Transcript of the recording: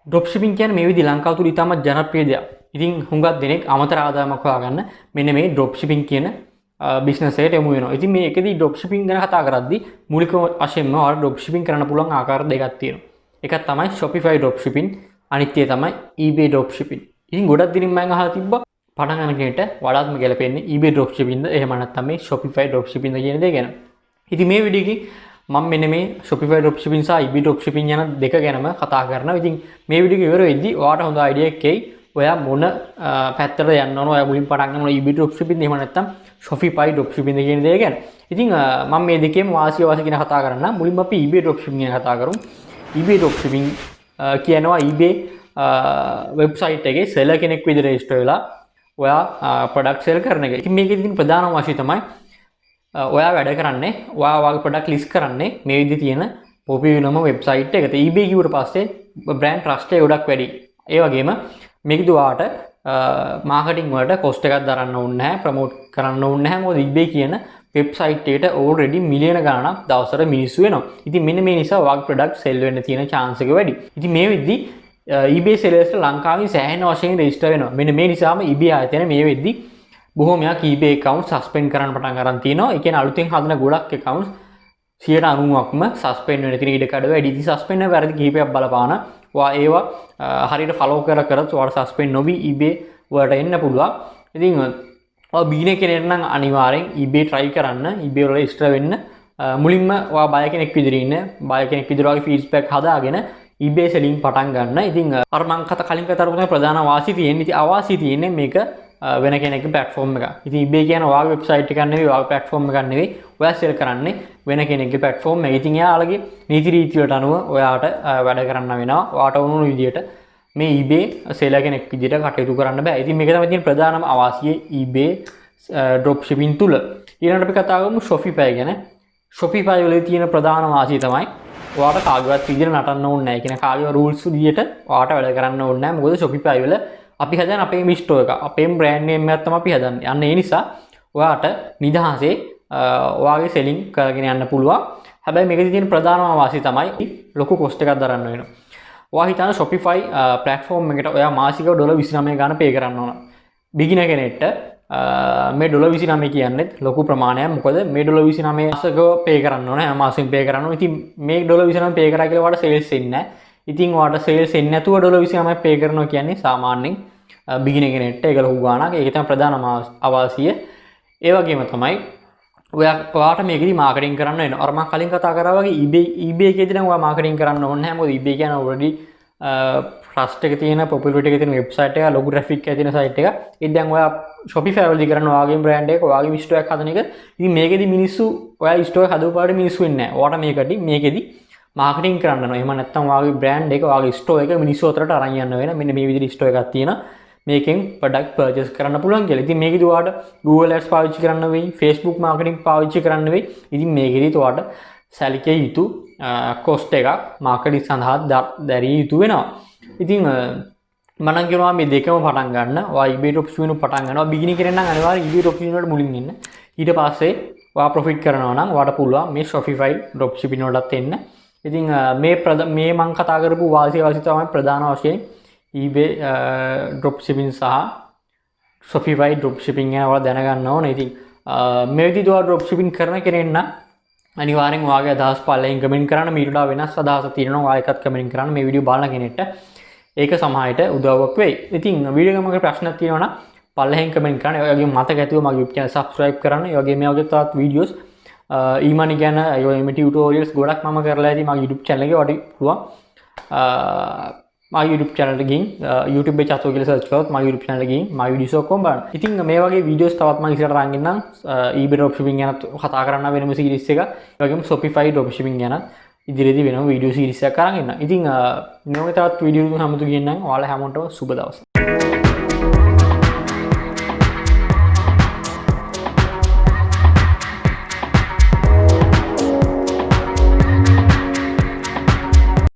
ඩ්‍රොප්ෂිපින් කියන්නේ මේ විදිහ ලංකාව තුල ඉතාමත් ජනප්‍රිය දෙයක්. ඉතින් හුඟක් දෙනෙක් අමතර ආදායමක් හොයාගන්න මෙන්න මේ ඩ්‍රොප්ෂිපින් කියන බිස්නස් එකට යමු වෙනවා. ඉතින් මේකෙදි ඩ්‍රොප්ෂිපින් ගැන කතා කරද්දී මූලික වශයෙන්ම ඔයාලා ඩ්‍රොප්ෂිපින් කරන්න පුළුවන් ආකාර දෙකක් තියෙනවා. එකක් තමයි Shopify Dropshipping, අනිත් එක තමයි eBay Dropshipping. ඉතින් ගොඩක් දිනින් මම අහලා තිබ්බා පටන් ගන්න කෙනෙක්ට වඩාත්ම ගැලපෙන්නේ eBay Dropshipping ද එහෙම නැත්නම් මේ Shopify Dropshipping ද කියන දේ ගැන. ඉතින් මේ වීඩියෝ එකේ මම මෙන්න මේ Shopify Dropshipping සහ eBay Dropshipping යන දෙක ගැනම කතා කරනවා. ඉතින් මේ වීඩියෝ එක ඉවර වෙද්දී ඔයාලට හොඳ අයිඩියා එකක් එයි. ඔයා මොන පැත්තට යන්න ඕන, ඔයා මුලින් පටන් ගන්න ඕන eBay Dropshipping එහෙම නැත්නම් Shopify Dropshipping කියන දේ ගැන. ඉතින් මම මේ දෙකේම වාසිය ගැන කතා කරන්න. මුලින්ම අපි eBay Dropshipping ගැන කතා කරමු. eBay Dropshipping කියනවා eBay වෙබ්සයිට් එකේ සෙලර් කෙනෙක් විදිහට රෙජිස්ටර් වෙලා ඔයා ප්‍රොඩක්ට් සෙල් කරන එක. ඉතින් මේකෙදි තියෙන ප්‍රධානම වශය තමයි ඔයා වැඩ කරන්නේ, ඔයා වගේ ප්‍රොඩක්ට් ලිස්ට් කරන්නේ මේ විදිහේ තියෙන පොපියුනම වෙබ්සයිට් එකට. eBay කිව්වට පස්සේ බ්‍රෑන්ඩ් ට්‍රස්ට් එක ගොඩක් වැඩි. ඒ වගේම මේකදී ඔයාට මාකටිං වලට කොස්ට් එකක් දරන්න ඕනේ නැහැ, ප්‍රොමෝට් කරන්න ඕනේ නැහැ. මොකද eBay කියන වෙබ්සයිට් එකට ඕල්රෙඩි මිලියන ගණනක් දවසට මිනිස්සු වෙනවා. ඉතින් මෙන්න මේ නිසා ඔයාගේ ප්‍රොඩක්ට් සෙල් වෙන්න තියෙන chance එක වැඩි. ඉතින් මේ වෙද්දී eBay sellers ලංකාවේ සෑහෙන වශයෙන් රෙජිස්ටර් වෙනවා. මෙන්න මේ නිසාම eBay ආයතනය මේ වෙද්දී බොහෝමයක් eBay account suspend කරන්න පටන් ගන්න තියෙනවා. ඒ කියන්නේ අලුතෙන් හදන ගොඩක් accounts 90%ක්ම suspend වෙන තියෙන ඉඩ කඩ වැඩි. ඉතින් suspend වෙන වැරදි කිහිපයක් බලපාන. ඔයා ඒවා හරියට follow කරත් ඔයාලා suspend නොවි eBay වලට එන්න පුළුවන්. ඉතින් ඔයා බීනේ කෙනෙක් නම් අනිවාර්යෙන් eBay try කරන්න. eBay වල register වෙන්න. මුලින්ම ඔයා බය කෙනෙක් විදිහට ඉන්න. බය කෙනෙක් විදිහට වගේ feedback හදාගෙන eBay selling පටන් ගන්න. ඉතින් අර මම කලින් කතා කරපු ප්‍රධාන වාසිය තියෙන්නේ. ඉතින් අවාසිය තියෙන්නේ මේක වෙන කෙනෙක්ගේ platform එක. ඉතින් eBay කියන්නේ ඔයාගේ website එකක් නෙවෙයි, ඔයාගේ platform එකක් නෙවෙයි. ඔයා sell කරන්නේ වෙන කෙනෙක්ගේ platform එක. ඉතින් එයාලගේ නීති රීති වලට අනුව ඔයාට වැඩ කරන්න වෙනවා. ඔයාට ඕන විදිහට මේ eBay seller කෙනෙක් විදිහට කටයුතු කරන්න බෑ. ඉතින් මේක තමයි තියෙන ප්‍රධානම අවාසිය eBay dropshipping තුල. ඊළඟට අපි කතා කරමු Shopify ගැන. Shopify වල තියෙන ප්‍රධාන වාසිය තමයි ඔයාට කාගේවත් විදිහට නටන්න ඕනේ නැහැ. කියන කාගේව rules විදිහට ඔයාට වැඩ කරන්න ඕනේ නැහැ. මොකද Shopify වල අපි හදන අපේ ස්ටෝර් එක, අපේ බ්‍රෑන්ඩ් නේම් එකක් තමයි අපි හදන්නේ. අන්න ඒ නිසා ඔයාට නිදහසේ ඔයාගේ selling කරගෙන යන්න පුළුවන්. හැබැයි මේකේ තියෙන ප්‍රධානම වාසිය තමයි ලොකු cost එකක් දරන්න වෙනවා. ඔයා හිතන Shopify platform එකට ඔයා මාසිකව $29 ගාන pay කරන්න ඕන. beginner කෙනෙක්ට මේ $29 කියන්නේ ලොකු ප්‍රමාණයක්. මොකද මේ $29 මාසෙක pay කරන්න ඕන. හැම මාසෙම pay කරන්න ඕන. ඉතින් මේ $29 pay කරා කියලා ඔයාට sales එන්නේ නැහැ. ඉතින් ඔයාට sales එන්නේ නැතුව $29 pay කරනවා කියන්නේ සාමාන්‍යයෙන් beginner කෙනෙක්ට ඒක ලොකු ගාණක්. ඒක තමයි ප්‍රධානම අවාසිය. ඒ වගේම තමයි ඔයාට මේකෙදි මාකටිං කරන්න වෙනවා. අර මම කලින් කතා කරා වගේ eBay එකේදී නම් ඔයා මාකටිං කරන්න ඕනේ නැහැ. මොකද eBay කියන්නේ already trust එක තියෙන, popularity එක තියෙන website එක, ලොකු traffic එක තියෙන site එක. ඒක දැන් ඔයා Shopify වලදී කරන්න ඔයාගේ brand එක, ඔයාගේ store එකක් හදන එක. ඉතින් මේකෙදි මිනිස්සු ඔයා store එක හදවපාට මිනිස්සු වෙන්නේ නැහැ. ඔයාට මේකෙදි මාකටිං කරන්න ඕනේ. එහෙම නැත්නම් ඔයාගේ brand එක, ඔයාගේ store එක මිනිස්සු අතරට අරන් යන්න වෙන. මෙන්න මේ විදිහට store එකක් තියෙනවා. මේකෙන් product purchase කරන්න පුළුවන් කියලා. ඉතින් මේකෙදි ඔයාට Google Ads පාවිච්චි කරන්න වෙයි, Facebook marketing පාවිච්චි කරන්න වෙයි. ඉතින් මේකෙදි ඔයාට සැලකිය යුතු cost එකක් marketing සඳහා දැරිය යුතු වෙනවා. ඉතින් මම නම් කියනවා මේ දෙකම පටන් ගන්න. ඔයා eBay dropshipping පටන් ගන්නවා. beginner කෙනෙක් නම් අනිවාර්යෙන් eBay dropshipping වලට මුලින් එන්න. ඊට පස්සේ ඔයා profit කරනවා නම් ඔයාට පුළුවන් මේ Shopify dropshipping වලටත් එන්න. ඉතින් මේ මම කතා කරපු වාසිය තමයි ප්‍රධාන වශයෙන් eBay dropshipping සහ Shopify dropshipping ගැන ඔයාලා දැනගන්න ඕනේ. ඉතින් මේ විදිහට ඔයා dropshipping කරන කෙනෙක් නම් අනිවාර්යෙන් ඔයාගේ අදහස් පල්ලෙන් කමෙන්ට් කරන්න. මීට වඩා වෙනස් අදහසක් තියෙනවා ඔයා එකත් කමෙන්ට් කරන්න. මේ වීඩියෝ බලන කෙනෙක්ට ඒක සමහරට උදව්වක් වෙයි. ඉතින් වීඩියෝ එකක ප්‍රශ්නක් තියෙනවා නම් පල්ලෙන් කමෙන්ට් කරන්න. ඒ වගේම මතක ඇතුව මගේ YouTube channel subscribe කරන්න. ඒ වගේම මේ වගේ තවත් වීඩියෝස් e-money ගැන මේ tutorials ගොඩක් මම කරලා ඇති මගේ YouTube channel එකේ. ඔයාලට පුළුවන් මගේ YouTube channel එකකින් YouTube එකේ Chathuka කියලා search කරොත් මගේ YouTube channel එකකින් මගේ videos ඔක්කොම බලන්න. ඉතින් මේ වගේ videos තවත් මම ඉස්සරහට අරන් ගෙන්නම්. eBay dropshipping ගැන කතා කරන්න වෙනම series එක. ඒ වගේම Shopify dropshipping ගැන ඉදිරියේදී වෙනම video series එකක් අරන් එන්න. ඉතින් මේ වගේ තවත් video එකකින් හමුතු කියන්නම්. ඔයාලා හැමෝටම සුබ දවසක්.